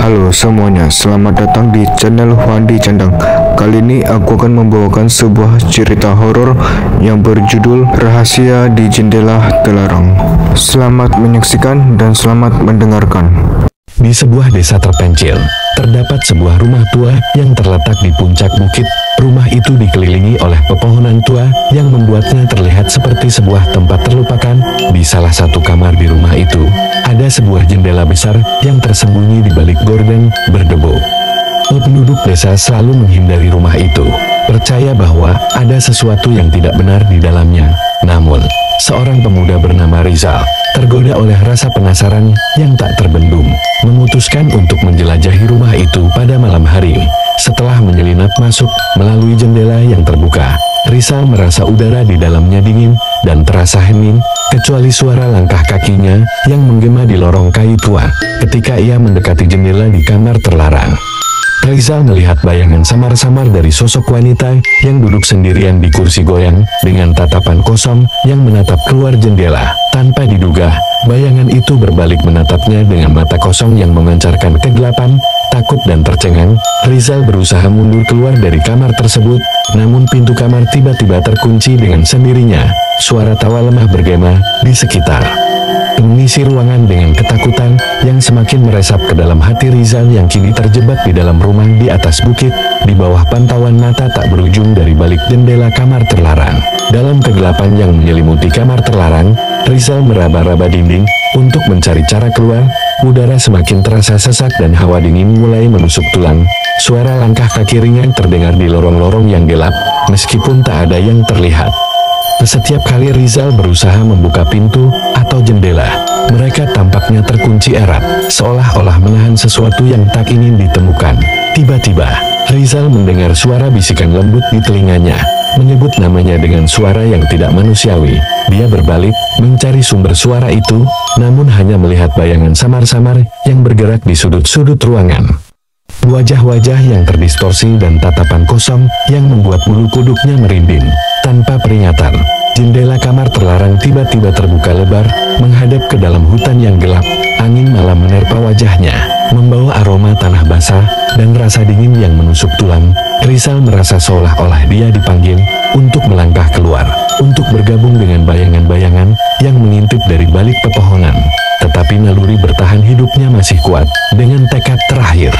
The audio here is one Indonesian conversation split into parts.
Halo semuanya, selamat datang di channel Wandi Candang. Kali ini aku akan membawakan sebuah cerita horor yang berjudul Rahasia di Jendela Terlarang. Selamat menyaksikan dan selamat mendengarkan. Di sebuah desa terpencil, terdapat sebuah rumah tua yang terletak di puncak bukit. Rumah itu dikelilingi oleh pepohonan tua yang membuatnya terlihat seperti sebuah tempat terlupakan. Di salah satu kamar di rumah itu, ada sebuah jendela besar yang tersembunyi di balik gorden berdebu. Penduduk desa selalu menghindari rumah itu, percaya bahwa ada sesuatu yang tidak benar di dalamnya. Namun, seorang pemuda bernama Rizal, tergoda oleh rasa penasaran yang tak terbendung, memutuskan untuk menjelajahi rumah itu pada malam hari. Setelah menyelinap masuk melalui jendela yang terbuka, Rizal merasa udara di dalamnya dingin dan terasa hening, kecuali suara langkah kakinya yang menggema di lorong kayu tua ketika ia mendekati jendela di kamar terlarang. Rizal melihat bayangan samar-samar dari sosok wanita yang duduk sendirian di kursi goyang dengan tatapan kosong yang menatap keluar jendela. Tanpa diduga, bayangan itu berbalik menatapnya dengan mata kosong yang memancarkan kegelapan. Takut dan tercengang, Rizal berusaha mundur keluar dari kamar tersebut, namun pintu kamar tiba-tiba terkunci dengan sendirinya. Suara tawa lemah bergema di sekitar, mengisi ruangan dengan ketakutan yang semakin meresap ke dalam hati Rizal yang kini terjebak di dalam rumah di atas bukit, di bawah pantauan mata tak berujung dari balik jendela kamar terlarang. Dalam kegelapan yang menyelimuti kamar terlarang, Rizal meraba-raba dinding untuk mencari cara keluar. Udara semakin terasa sesak dan hawa dingin mulai menusuk tulang. Suara langkah kaki ringan terdengar di lorong-lorong yang gelap, meskipun tak ada yang terlihat. Setiap kali Rizal berusaha membuka pintu atau jendela, mereka tampaknya terkunci erat, seolah-olah menahan sesuatu yang tak ingin ditemukan. Tiba-tiba, Rizal mendengar suara bisikan lembut di telinganya, menyebut namanya dengan suara yang tidak manusiawi. Dia berbalik, mencari sumber suara itu, namun hanya melihat bayangan samar-samar yang bergerak di sudut-sudut ruangan. Wajah-wajah yang terdistorsi dan tatapan kosong yang membuat bulu kuduknya merinding. Tanpa peringatan, jendela kamar terlarang tiba-tiba terbuka lebar, menghadap ke dalam hutan yang gelap. Angin malam menerpa wajahnya, membawa aroma tanah basah dan rasa dingin yang menusuk tulang. Rizal merasa seolah-olah dia dipanggil untuk melangkah keluar, untuk bergabung dengan bayangan-bayangan yang mengintip dari balik pepohonan. Tetapi naluri bertahan hidupnya masih kuat. Dengan tekad terakhir,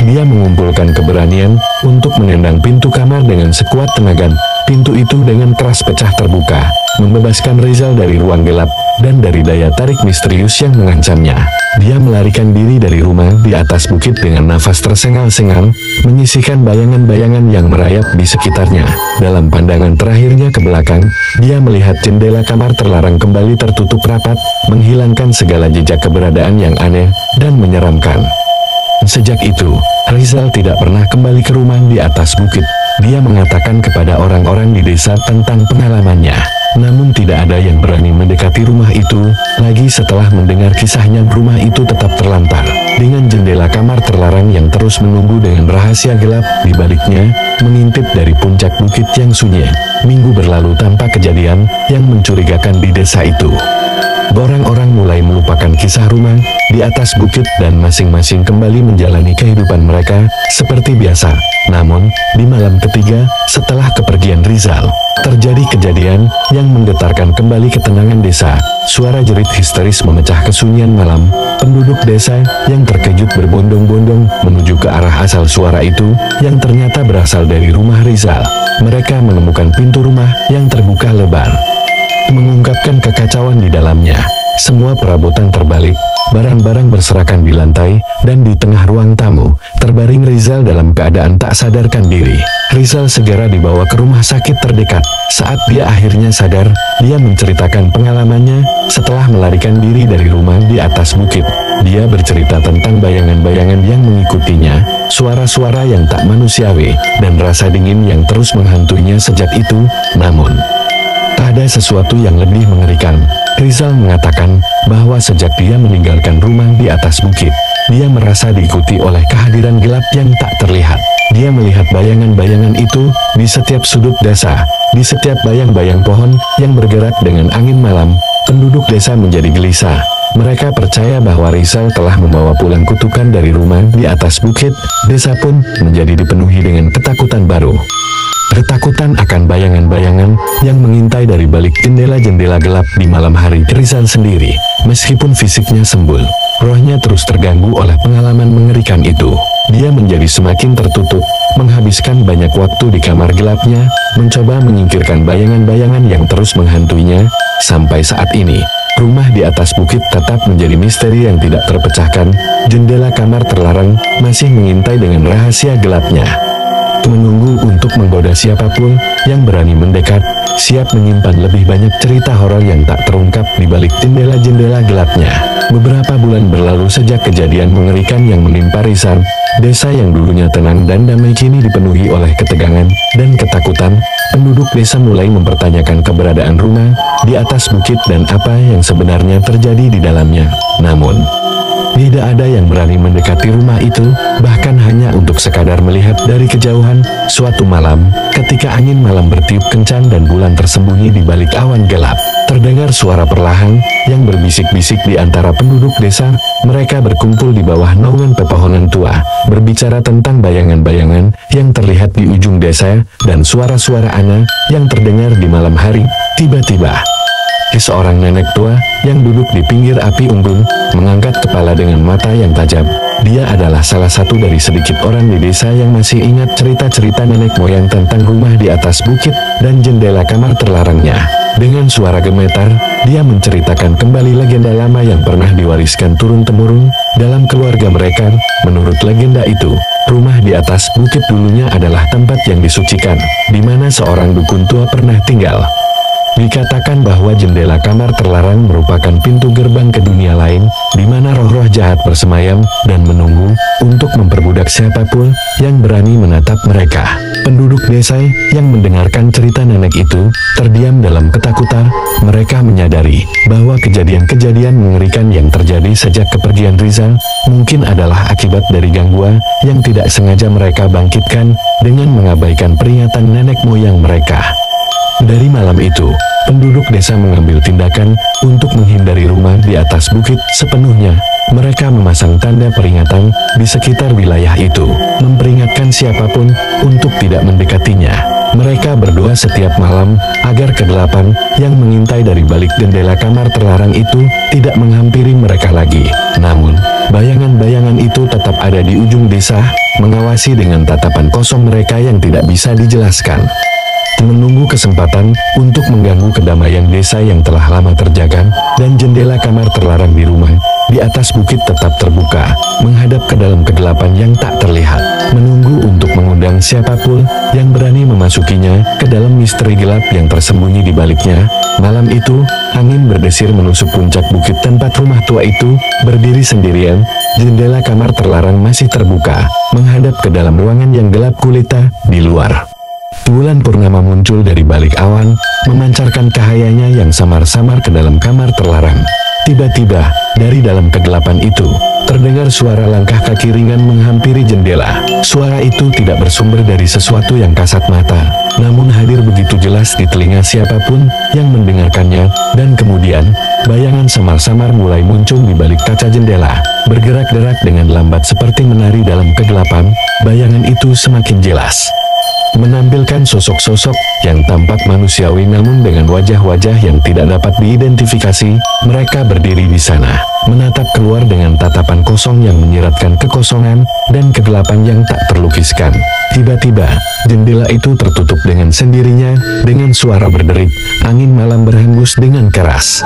dia mengumpulkan keberanian untuk menendang pintu kamar dengan sekuat tenaga. Pintu itu dengan keras pecah terbuka, membebaskan Rizal dari ruang gelap dan dari daya tarik misterius yang mengancamnya. Dia melarikan diri dari rumah di atas bukit dengan nafas tersengal-sengal, menyisihkan bayangan-bayangan yang merayap di sekitarnya. Dalam pandangan terakhirnya ke belakang, dia melihat jendela kamar terlarang kembali tertutup rapat, menghilangkan segala jejak keberadaan yang aneh dan menyeramkan. Sejak itu, Rizal tidak pernah kembali ke rumah di atas bukit. Dia mengatakan kepada orang-orang di desa tentang pengalamannya, namun tidak ada yang berani mendekati rumah itu. Lagi setelah mendengar kisahnya, rumah itu tetap terlantar, dengan jendela kamar terlarang yang terus menunggu dengan rahasia gelap di baliknya, mengintip dari puncak bukit yang sunyi. Minggu berlalu tanpa kejadian yang mencurigakan di desa itu. Orang-orang mulai melupakan kisah rumah di atas bukit dan masing-masing kembali menjalani kehidupan mereka seperti biasa. Namun, di malam ketiga setelah kepergian Rizal, terjadi kejadian yang menggetarkan kembali ketenangan desa. Suara jerit histeris memecah kesunyian malam. Penduduk desa yang terkejut berbondong-bondong menuju ke arah asal suara itu, yang ternyata berasal dari rumah Rizal. Mereka menemukan pintu rumah yang terbuka lebar, mengungkapkan kekacauan di dalamnya. Semua perabotan terbalik, barang-barang berserakan di lantai, dan di tengah ruang tamu, terbaring Rizal dalam keadaan tak sadarkan diri. Rizal segera dibawa ke rumah sakit terdekat. Saat dia akhirnya sadar, dia menceritakan pengalamannya setelah melarikan diri dari rumah di atas bukit. Dia bercerita tentang bayangan-bayangan yang mengikutinya, suara-suara yang tak manusiawi, dan rasa dingin yang terus menghantuinya sejak itu. Namun, ada sesuatu yang lebih mengerikan. Rizal mengatakan bahwa sejak dia meninggalkan rumah di atas bukit, dia merasa diikuti oleh kehadiran gelap yang tak terlihat. Dia melihat bayangan-bayangan itu di setiap sudut desa, di setiap bayang-bayang pohon yang bergerak dengan angin malam. Penduduk desa menjadi gelisah. Mereka percaya bahwa Rizal telah membawa pulang kutukan dari rumah di atas bukit. Desa pun menjadi dipenuhi dengan ketakutan baru. Ketakutan akan bayangan-bayangan yang mengintai dari balik jendela-jendela gelap di malam hari. Rizal sendiri, meskipun fisiknya sembul, rohnya terus terganggu oleh pengalaman mengerikan itu. Dia menjadi semakin tertutup, menghabiskan banyak waktu di kamar gelapnya, mencoba menyingkirkan bayangan-bayangan yang terus menghantuinya. Sampai saat ini, rumah di atas bukit tetap menjadi misteri yang tidak terpecahkan. Jendela kamar terlarang masih mengintai dengan rahasia gelapnya, menunggu untuk menggoda siapapun yang berani mendekat, siap menyimpan lebih banyak cerita horor yang tak terungkap di balik jendela-jendela gelapnya. Beberapa bulan berlalu sejak kejadian mengerikan yang menimpa Rizal. Desa yang dulunya tenang dan damai kini dipenuhi oleh ketegangan dan ketakutan. Penduduk desa mulai mempertanyakan keberadaan rumah di atas bukit dan apa yang sebenarnya terjadi di dalamnya. Namun, tidak ada yang berani mendekati rumah itu, bahkan hanya untuk sekadar melihat dari kejauhan. Suatu malam, ketika angin malam bertiup kencang dan bulan tersembunyi di balik awan gelap, terdengar suara perlahan yang berbisik-bisik di antara penduduk desa. Mereka berkumpul di bawah naungan pepohonan tua, berbicara tentang bayangan-bayangan yang terlihat di ujung desa dan suara-suara aneh yang terdengar di malam hari. Tiba-tiba, seorang nenek tua yang duduk di pinggir api unggun mengangkat kepala dengan mata yang tajam. Dia adalah salah satu dari sedikit orang di desa yang masih ingat cerita-cerita nenek moyang tentang rumah di atas bukit dan jendela kamar terlarangnya. Dengan suara gemetar, dia menceritakan kembali legenda lama yang pernah diwariskan turun-temurun dalam keluarga mereka. Menurut legenda itu, rumah di atas bukit dulunya adalah tempat yang disucikan, di mana seorang dukun tua pernah tinggal. Dikatakan bahwa jendela kamar terlarang merupakan pintu gerbang ke dunia lain, di mana roh-roh jahat bersemayam dan menunggu untuk memperbudak siapapun yang berani menatap mereka. Penduduk desa yang mendengarkan cerita nenek itu terdiam dalam ketakutan. Mereka menyadari bahwa kejadian-kejadian mengerikan yang terjadi sejak kepergian Rizal mungkin adalah akibat dari gangguan yang tidak sengaja mereka bangkitkan dengan mengabaikan peringatan nenek moyang mereka. Dari malam itu, penduduk desa mengambil tindakan untuk menghindari rumah di atas bukit sepenuhnya. Mereka memasang tanda peringatan di sekitar wilayah itu, memperingatkan siapapun untuk tidak mendekatinya. Mereka berdoa setiap malam agar kegelapan yang mengintai dari balik jendela kamar terlarang itu tidak menghampiri mereka lagi. Namun, bayangan-bayangan itu tetap ada di ujung desa, mengawasi dengan tatapan kosong mereka yang tidak bisa dijelaskan. Menunggu kesempatan untuk mengganggu kedamaian desa yang telah lama terjaga, dan jendela kamar terlarang di rumah di atas bukit tetap terbuka, menghadap ke dalam kegelapan yang tak terlihat, menunggu untuk mengundang siapapun yang berani memasukinya ke dalam misteri gelap yang tersembunyi di baliknya. Malam itu, angin berdesir menusuk puncak bukit tempat rumah tua itu berdiri sendirian. Jendela kamar terlarang masih terbuka, menghadap ke dalam ruangan yang gelap gulita di luar. Bulan purnama muncul dari balik awan, memancarkan cahayanya yang samar-samar ke dalam kamar terlarang. Tiba-tiba, dari dalam kegelapan itu, terdengar suara langkah kaki ringan menghampiri jendela. Suara itu tidak bersumber dari sesuatu yang kasat mata, namun hadir begitu jelas di telinga siapapun yang mendengarkannya, dan kemudian, bayangan samar-samar mulai muncul di balik kaca jendela, bergerak-gerak dengan lambat seperti menari dalam kegelapan. Bayangan itu semakin jelas, menampilkan sosok-sosok yang tampak manusiawi namun dengan wajah-wajah yang tidak dapat diidentifikasi. Mereka berdiri di sana, menatap keluar dengan tatapan kosong yang menyiratkan kekosongan dan kegelapan yang tak terlukiskan. Tiba-tiba, jendela itu tertutup dengan sendirinya, dengan suara berderit. Angin malam berhembus dengan keras,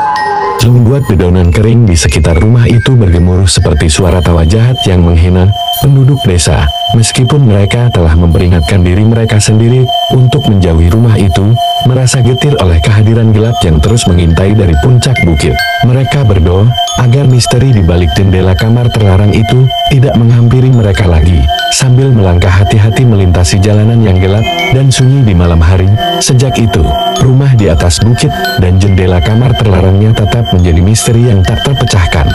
membuat dedaunan kering di sekitar rumah itu bergemuruh seperti suara tawa jahat yang menghina. Penduduk desa, meskipun mereka telah memperingatkan diri mereka sendiri untuk menjauhi rumah itu, merasa getir oleh kehadiran gelap yang terus mengintai dari puncak bukit. Mereka berdoa agar misteri di balik jendela kamar terlarang itu tidak menghampiri mereka lagi, sambil melangkah hati-hati melintasi jalanan yang gelap dan sunyi di malam hari. Sejak itu, rumah di atas bukit dan jendela kamar terlarangnya tetap menjadi misteri yang tak terpecahkan.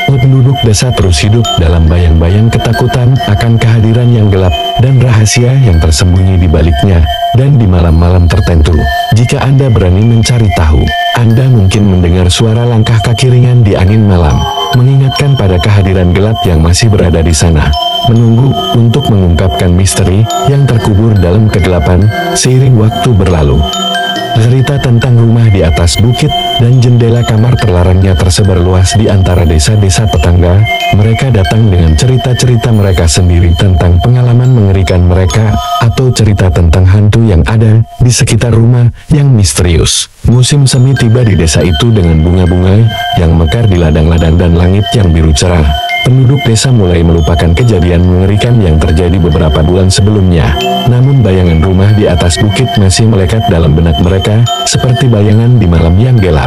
Penduduk desa terus hidup dalam bayang-bayang ketakutan akan kehadiran yang gelap dan rahasia yang tersembunyi di baliknya. dan di malam-malam tertentu. Jika Anda berani mencari tahu, Anda mungkin mendengar suara langkah kaki ringan di angin malam, mengingatkan pada kehadiran gelap yang masih berada di sana, menunggu untuk mengungkapkan misteri yang terkubur dalam kegelapan seiring waktu berlalu. Cerita tentang rumah di atas bukit dan jendela kamar terlarangnya tersebar luas di antara desa-desa tetangga. Mereka datang dengan cerita-cerita mereka sendiri tentang pengalaman mengerikan mereka, atau cerita tentang hantu yang ada di sekitar rumah yang misterius. Musim semi tiba di desa itu dengan bunga-bunga yang mekar di ladang-ladang dan langit yang biru cerah. Penduduk desa mulai melupakan kejadian mengerikan yang terjadi beberapa bulan sebelumnya. Namun bayangan rumah di atas bukit masih melekat dalam benak mereka, seperti bayangan di malam yang gelap.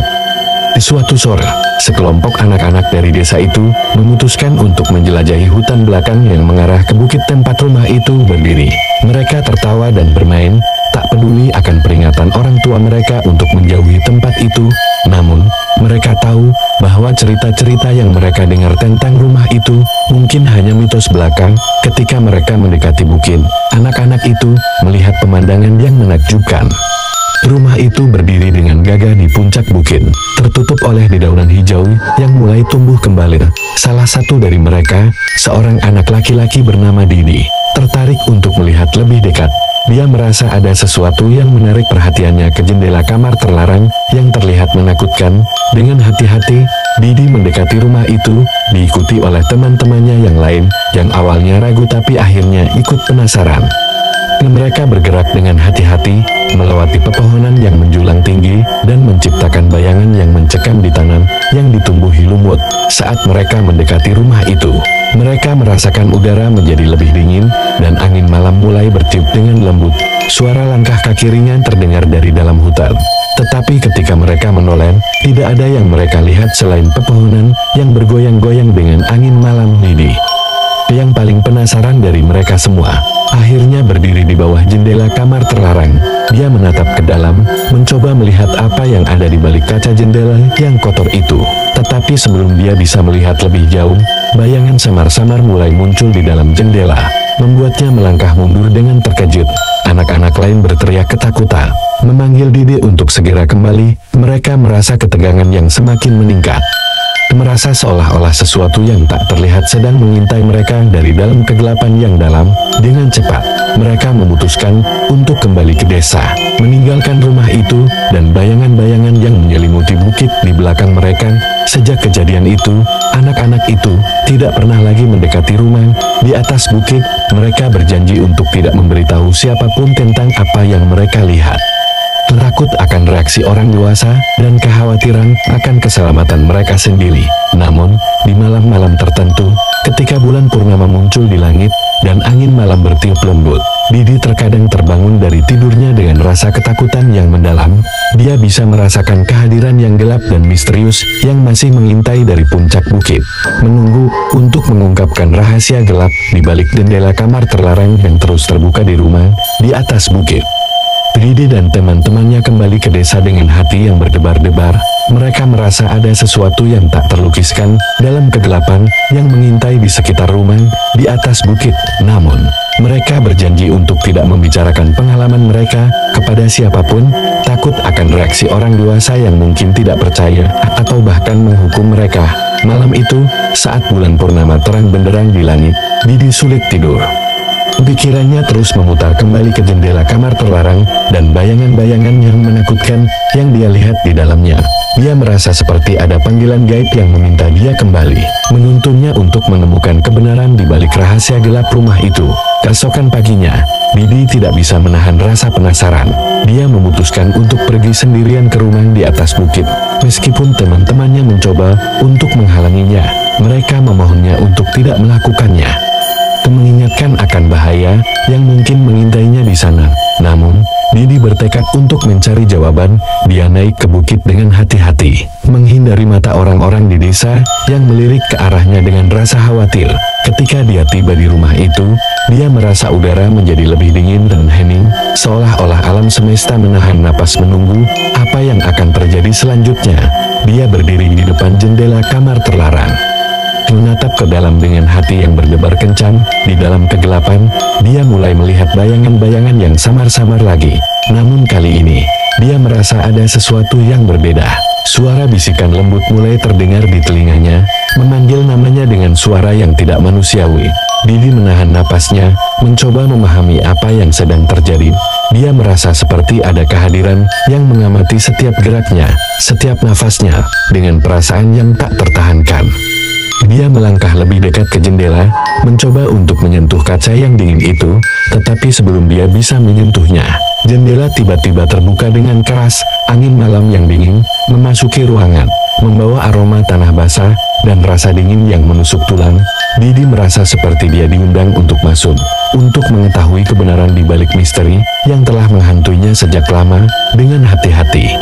Di suatu sore, sekelompok anak-anak dari desa itu memutuskan untuk menjelajahi hutan belakang yang mengarah ke bukit tempat rumah itu berdiri. Mereka tertawa dan bermain, tak peduli akan peringatan orang tua mereka untuk menjauhi tempat itu. Namun, mereka tahu bahwa cerita-cerita yang mereka dengar tentang rumah itu mungkin hanya mitos belaka. Ketika mereka mendekati bukit, anak-anak itu melihat pemandangan yang menakjubkan. Rumah itu berdiri dengan gagah di puncak bukit, tertutup oleh dedaunan hijau yang mulai tumbuh kembali. Salah satu dari mereka, seorang anak laki-laki bernama Didi, tertarik untuk melihat lebih dekat. Dia merasa ada sesuatu yang menarik perhatiannya ke jendela kamar terlarang yang terlihat menakutkan. Dengan hati-hati, Didi mendekati rumah itu, diikuti oleh teman-temannya yang lain, yang awalnya ragu tapi akhirnya ikut penasaran. Mereka bergerak dengan hati-hati, melewati pepohonan yang menjulang tinggi, dan menciptakan bayangan yang mencekam di tanah yang ditumbuhi lumut. Saat mereka mendekati rumah itu, mereka merasakan udara menjadi lebih dingin, dan angin malam mulai bertiup dengan lembut. Suara langkah kaki ringan terdengar dari dalam hutan. Tetapi ketika mereka menoleh, tidak ada yang mereka lihat selain pepohonan yang bergoyang-goyang dengan angin malam ini. Yang paling penasaran dari mereka semua, akhirnya berdiri di bawah jendela kamar terlarang. Dia menatap ke dalam, mencoba melihat apa yang ada di balik kaca jendela yang kotor itu. Tetapi sebelum dia bisa melihat lebih jauh, bayangan samar-samar mulai muncul di dalam jendela, membuatnya melangkah mundur dengan terkejut. Anak-anak lain berteriak ketakutan, memanggil Didi untuk segera kembali. Mereka merasa ketegangan yang semakin meningkat. Merasa seolah-olah sesuatu yang tak terlihat sedang mengintai mereka dari dalam kegelapan yang dalam. Dengan cepat, mereka memutuskan untuk kembali ke desa, meninggalkan rumah itu, dan bayangan-bayangan yang menyelimuti bukit di belakang mereka. Sejak kejadian itu, anak-anak itu tidak pernah lagi mendekati rumah di atas bukit. Mereka berjanji untuk tidak memberitahu siapapun tentang apa yang mereka lihat. Takut akan reaksi orang dewasa dan kekhawatiran akan keselamatan mereka sendiri. Namun, di malam-malam tertentu, ketika bulan purnama muncul di langit dan angin malam bertiup lembut, Didi terkadang terbangun dari tidurnya dengan rasa ketakutan yang mendalam. Dia bisa merasakan kehadiran yang gelap dan misterius yang masih mengintai dari puncak bukit, menunggu untuk mengungkapkan rahasia gelap di balik jendela kamar terlarang yang terus terbuka di rumah di atas bukit. Didi dan teman-temannya kembali ke desa dengan hati yang berdebar-debar. Mereka merasa ada sesuatu yang tak terlukiskan dalam kegelapan yang mengintai di sekitar rumah di atas bukit. Namun, mereka berjanji untuk tidak membicarakan pengalaman mereka kepada siapapun, takut akan reaksi orang dewasa yang mungkin tidak percaya atau bahkan menghukum mereka. Malam itu, saat bulan purnama terang benderang di langit, Didi sulit tidur. Pikirannya terus memutar kembali ke jendela kamar terlarang dan bayangan-bayangan yang menakutkan yang dia lihat di dalamnya. Dia merasa seperti ada panggilan gaib yang meminta dia kembali, menuntunnya untuk menemukan kebenaran di balik rahasia gelap rumah itu. Keesokan paginya, Didi tidak bisa menahan rasa penasaran. Dia memutuskan untuk pergi sendirian ke rumah di atas bukit. Meskipun teman-temannya mencoba untuk menghalanginya, mereka memohonnya untuk tidak melakukannya, mengingatkan akan bahaya yang mungkin mengintainya di sana. Namun, Didi bertekad untuk mencari jawaban. Dia naik ke bukit dengan hati-hati, menghindari mata orang-orang di desa yang melirik ke arahnya dengan rasa khawatir. Ketika dia tiba di rumah itu, dia merasa udara menjadi lebih dingin dan hening, seolah-olah alam semesta menahan napas menunggu apa yang akan terjadi selanjutnya. Dia berdiri di depan jendela kamar terlarang. menatap ke dalam dengan hati yang berdebar kencang. Di dalam kegelapan, dia mulai melihat bayangan-bayangan yang samar-samar lagi. Namun kali ini, dia merasa ada sesuatu yang berbeda. Suara bisikan lembut mulai terdengar di telinganya, memanggil namanya dengan suara yang tidak manusiawi. Didi menahan napasnya, mencoba memahami apa yang sedang terjadi. Dia merasa seperti ada kehadiran yang mengamati setiap geraknya, setiap nafasnya, dengan perasaan yang tak tertahankan. Dia melangkah lebih dekat ke jendela, mencoba untuk menyentuh kaca yang dingin itu, tetapi sebelum dia bisa menyentuhnya, jendela tiba-tiba terbuka dengan keras. Angin malam yang dingin memasuki ruangan, membawa aroma tanah basah dan rasa dingin yang menusuk tulang. Didi merasa seperti dia diundang untuk masuk, untuk mengetahui kebenaran di balik misteri yang telah menghantuinya sejak lama. Dengan hati-hati,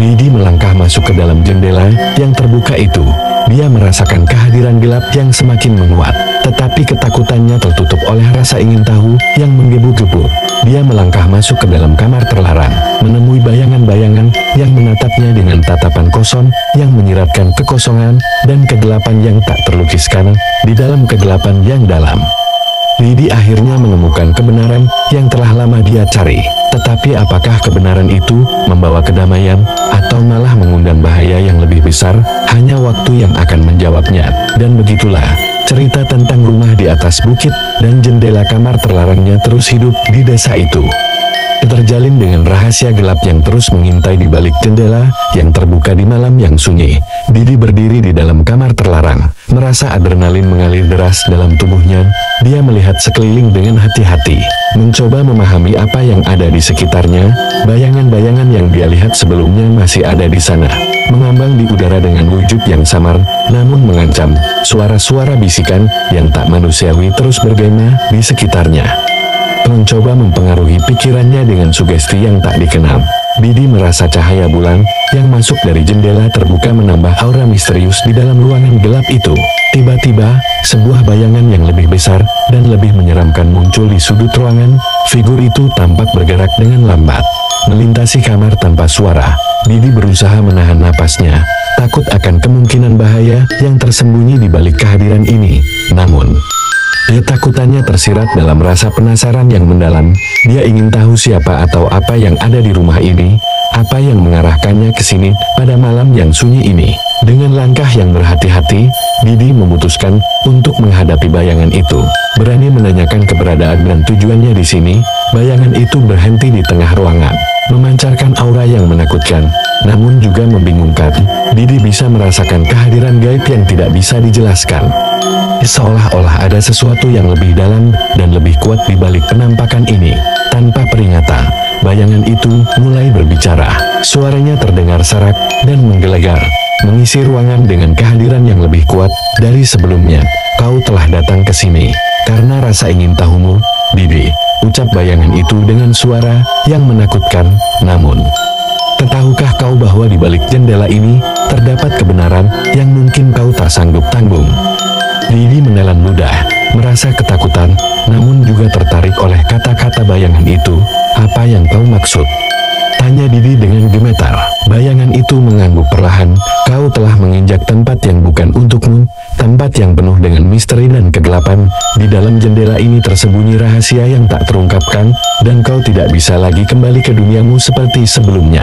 Didi melangkah masuk ke dalam jendela yang terbuka itu. Dia merasakan kehadiran gelap yang semakin menguat, tetapi ketakutannya tertutup oleh rasa ingin tahu yang menggebu-gebu. Dia melangkah masuk ke dalam kamar terlarang, menemui bayangan-bayangan yang menatapnya dengan tatapan kosong yang menyiratkan kekosongan dan kegelapan yang tak terlukiskan di dalam kegelapan yang dalam. Didi akhirnya menemukan kebenaran yang telah lama dia cari. Tetapi apakah kebenaran itu membawa kedamaian atau malah mengundang bahaya yang lebih besar? Hanya waktu yang akan menjawabnya. Dan begitulah cerita tentang rumah di atas bukit dan jendela kamar terlarangnya terus hidup di desa itu. Terjalin dengan rahasia gelap yang terus mengintai di balik jendela yang terbuka di malam yang sunyi. Didi berdiri di dalam kamar terlarang, merasa adrenalin mengalir deras dalam tubuhnya. Dia melihat sekeliling dengan hati-hati, mencoba memahami apa yang ada di sekitarnya. Bayangan-bayangan yang dia lihat sebelumnya masih ada di sana, mengambang di udara dengan wujud yang samar, namun mengancam. Suara-suara bisikan yang tak manusiawi terus bergema di sekitarnya, mencoba mempengaruhi pikirannya dengan sugesti yang tak dikenal. Didi merasa cahaya bulan yang masuk dari jendela terbuka menambah aura misterius di dalam ruangan gelap itu. Tiba-tiba, sebuah bayangan yang lebih besar dan lebih menyeramkan muncul di sudut ruangan. Figur itu tampak bergerak dengan lambat, melintasi kamar tanpa suara. Didi berusaha menahan napasnya, takut akan kemungkinan bahaya yang tersembunyi di balik kehadiran ini. Namun, ketakutannya tersirat dalam rasa penasaran yang mendalam. Dia ingin tahu siapa atau apa yang ada di rumah ini, apa yang mengarahkannya ke sini pada malam yang sunyi ini. Dengan langkah yang berhati-hati, Didi memutuskan untuk menghadapi bayangan itu. Berani menanyakan keberadaan dan tujuannya di sini. Bayangan itu berhenti di tengah ruangan, memancarkan aura yang menakutkan, namun juga membingungkan. Didi bisa merasakan kehadiran gaib yang tidak bisa dijelaskan. Seolah-olah ada sesuatu yang lebih dalam dan lebih kuat di balik penampakan ini. Tanpa peringatan, bayangan itu mulai berbicara. Suaranya terdengar serak dan menggelegar, mengisi ruangan dengan kehadiran yang lebih kuat dari sebelumnya. Kau telah datang ke sini karena rasa ingin tahumu, Didi, ucap bayangan itu dengan suara yang menakutkan. Namun, tahukah kau bahwa di balik jendela ini terdapat kebenaran yang mungkin kau tak sanggup tanggung? Didi menelan ludah, merasa ketakutan, namun juga tertarik oleh kata-kata bayangan itu. Apa yang kau maksud? Tanya Didi dengan gemetar. Bayangan itu mengangguk perlahan. Kau telah menginjak tempat yang bukan untukmu, tempat yang penuh dengan misteri dan kegelapan. Di dalam jendela ini tersembunyi rahasia yang tak terungkapkan, dan kau tidak bisa lagi kembali ke duniamu seperti sebelumnya.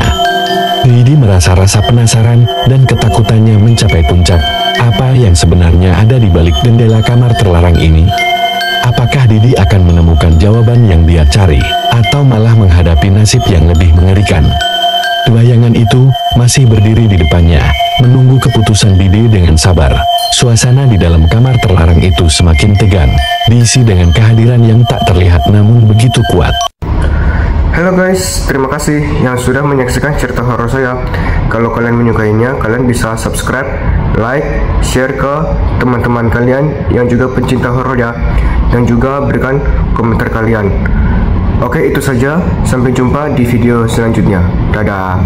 Didi merasa rasa penasaran dan ketakutannya mencapai puncak. Apa yang sebenarnya ada di balik jendela kamar terlarang ini? Apakah Didi akan menemukan jawaban yang dia cari, atau malah menghadapi nasib yang lebih mengerikan? Bayangan itu masih berdiri di depannya, menunggu keputusan Didi dengan sabar. Suasana di dalam kamar terlarang itu semakin tegang, diisi dengan kehadiran yang tak terlihat namun begitu kuat. Halo guys, terima kasih yang sudah menyaksikan cerita horor saya. Kalau kalian menyukainya, kalian bisa subscribe, like, share ke teman-teman kalian yang juga pencinta horor ya, dan juga berikan komentar kalian. Oke, itu saja. Sampai jumpa di video selanjutnya. Dadah.